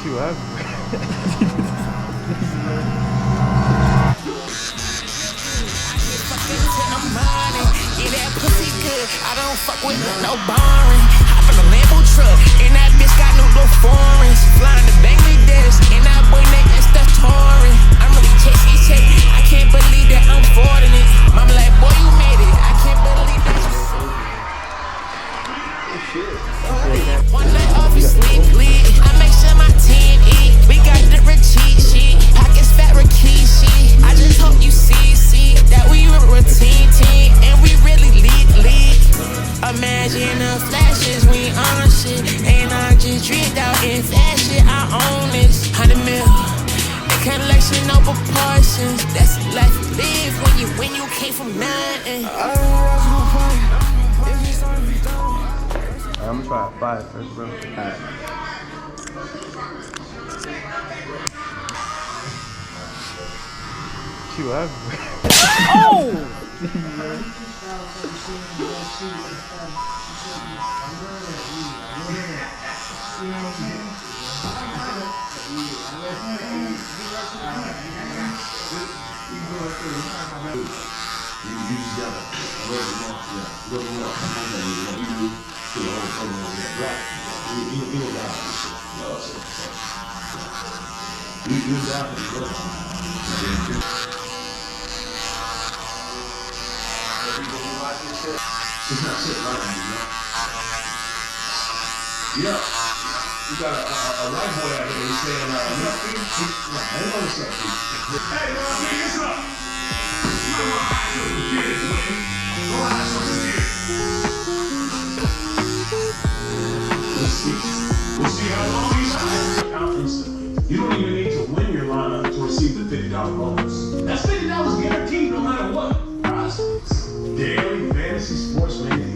She what? Yeah, that pussy good. I don't fuck with no boring. Hop in a Lambo truck, and that bitch got no little foreigns. Flying to Bangladesh, and that boy neck is the touring. I'm really chasing check. I can't believe that I'm fording it. Mama like, boy, you made it. I can't believe that you. One night off, you sleep, lead. I make sure my team eat. We got the cheat sheet. Pockets fat, Rikishi. I just hope you see that we a routine team, and we really lead. Imagine the flashes, we on shit. And I just dripped out in fashion. I own this 100 mil. The collection, no proportions. That's life you live when you came from nothing. I'm gonna try 5 first, bro. Alright. She what? Oh! Yeah, you got a white boy out here saying, hey, man, what's up? You might want to hide your kids, man. Go hide some kids. We'll see how long he's out instantly. You don't even need to win your lineup to receive the $50 bonus. That's $50 guaranteed no matter what. Prospects. Daily fantasy sports made easy.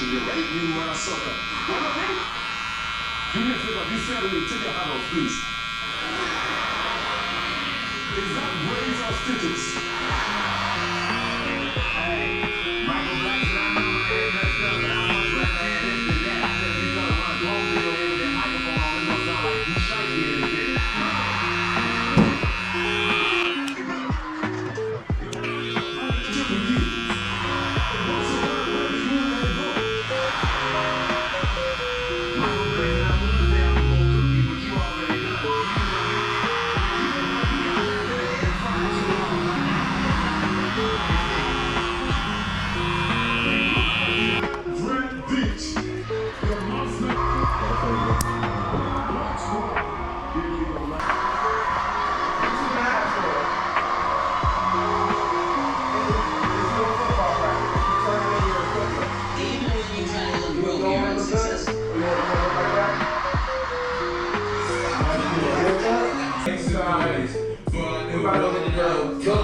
You're right. You want to suck up. Do me a favor. You said to me, take your hat off, please. Is that braids or stitches? Hey, Michael Black's not my head messed up, but I'm much rather have this than that. I said if you try to run a home video here with that microphone on, it's gonna sound like you shite me in this bitch.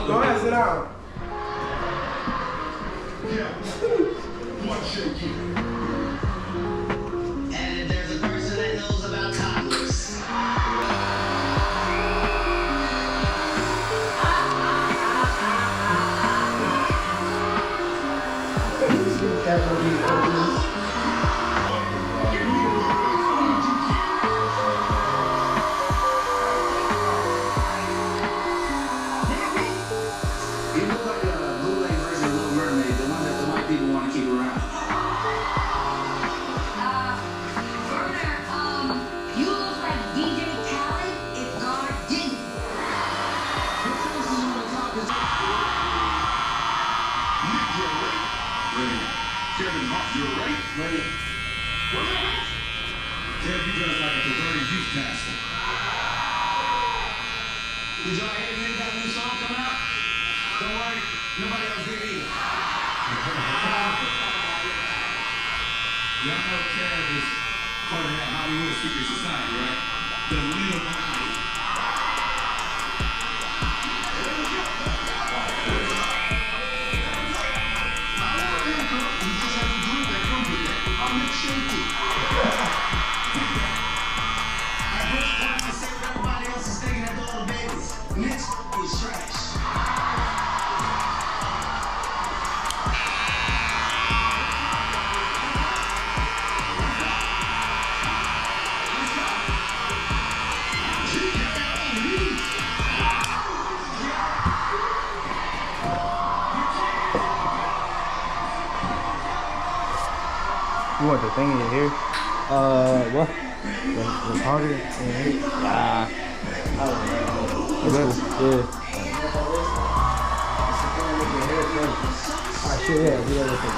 Go ahead, sit down. And if there's a person that knows about toddlers. You look like a bootleg version of Little Mermaid, the one that the white people want to keep around. You look like DJ Khaled if God didn't. Kevin Hart, you're right. Kev, you dress like a perverted youth pastor. Did y'all hear anything about a new song coming out? Don't worry, nobody else did either. Y'all know Kev is part of that Hollywood secret society, right? The Illuminati. You just have to drink that comes with that. I'll make shaky. At this point, I say what everybody else is thinking at the little babies. Mitch is trash. You want the thing in your ear? What? The powder in your ear? Nah. It does. Yeah. Alright, shit, yeah, do that real quick.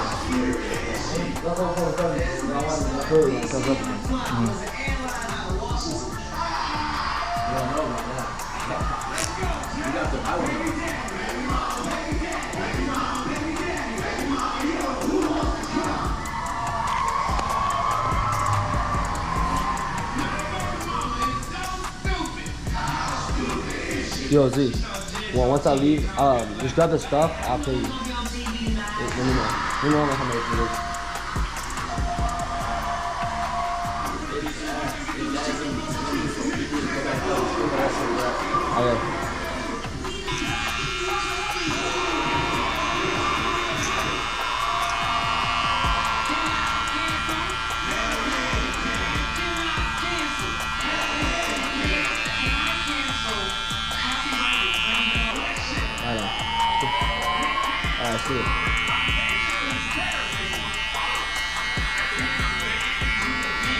Yo, Z. Well, once I leave, just grab the stuff. I'll pay you. Let me know. Let me know how much it is. Okay. Shit.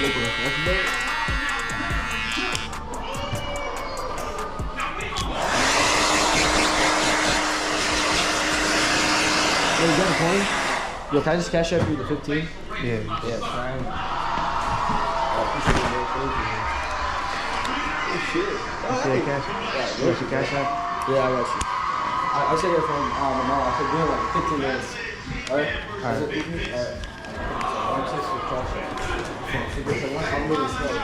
Look at that. That's bad. Yo, you got a coin? Yo, can I just cash out you the 15? Yeah. Yeah, fine. Oh, shit. You see that cash? You want your cash app? Yeah, I got you. I'll check it from my mom. I said, we're like 15 minutes. Alright? Alright. Alright. I'll check your cash app. I'm really slow.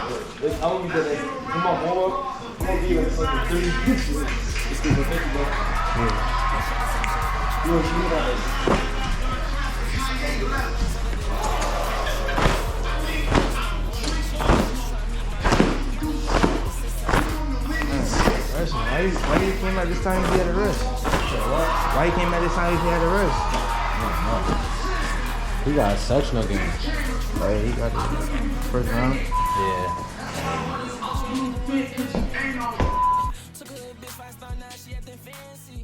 I'm gonna be good. Come on, warm up. Come on, you like fucking 30 pictures. It's good for 50, bro. Yeah. You know what you guys. Why you came out this time if you had a rest? Why you came out this time if you had a rest? He got a sectional game. Hey, he got the first round. Yeah. Took a little bit fast on now, she acting fancy.